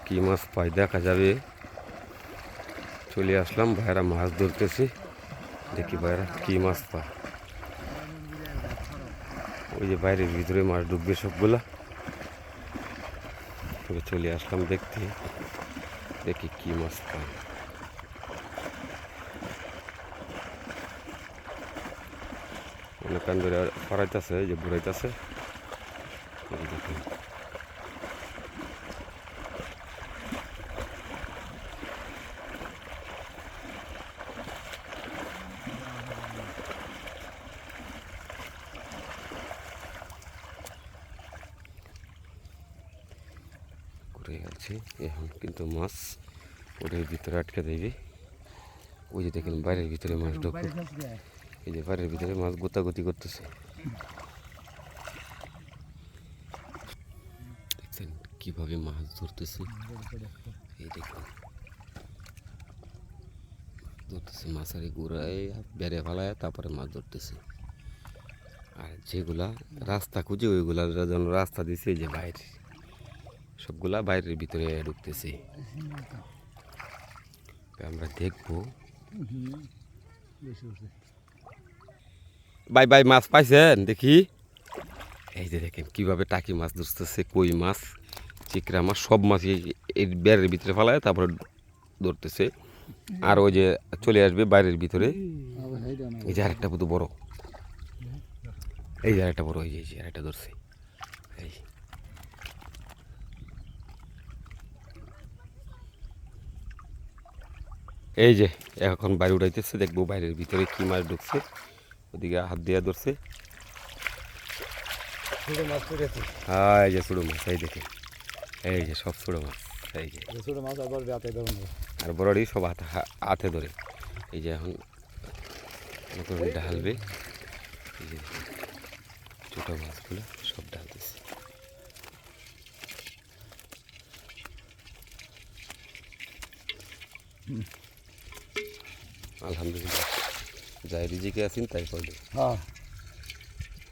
কি মাছ পাই দেখা যাবে। চলে আসলাম, ভাইরা মাছ ধরতেছি, দেখি ভাইরা কি মাছ পায়। ওই যে বাইরের ভিতরে মাছ ডুববে সবগুলা। তবে চলে আসলাম দেখতে, দেখি কি মাছ পাই। অনেক কান ধরে ফরাইতেছে, এই যে ঘুরাইতেছে, দেখুন। ঘুরে গেছে এখন, কিন্তু মাছ ওদের ভিতরে আটকে দেবে। ওই যে দেখেন বাইরের ভিতরে মাছ ঢুকবে, এই যে বাইরের ভিতরে মাছ গোতাগুতি করতেছে। দেখছেন কিভাবে মাছ ধরতেছে, এই দেখুন ধরতেছে মাছের গুড়ায় বেড়ে ফেলায়, তারপরে মাছ ধরতেছে। আর যেগুলা রাস্তা খুঁজে ওইগুলার জন্য রাস্তা দিছে, এই যে বাইরে সবগুলা বাইরের ভিতরে ঢুকতেছে। আমরা দেখবো। ভাই ভাই মাছ পাইছেন দেখি। এই যে দেখেন কিভাবে টাকি মাছ ধরতেছে, কই মাছ, চিকড়া মাছ, সব মাছ এই বেড়ের ভিতরে ফেলায় তারপরে ধরতেছে। আর ওই যে চলে আসবে বাইরের ভিতরে। এই যে আরেকটা বুধ বড়, এই যে আরেকটা বড়, এই যে আরেকটা ধরছে। এই যে এখন বাইরে উঠাইতেছে, দেখবো বাইরের ভিতরে কি মাছ ঢুকছে। ওদিকে হাত দিয়ে ধরছে। হ্যাঁ এই যে ছোটো মাছ, এই দেখে এই যে সব ছোটো মাছ, এই যে ছোটো মাছ আর বড়ি সব হাতে ধরে। এই যে এখন ঢালবে, এই যে ছোটো মাছগুলো সব ঢালতেছে। আলহামদুলিল্লাহ, যাই রিজিকে আছেন তাই করবে। হ্যাঁ।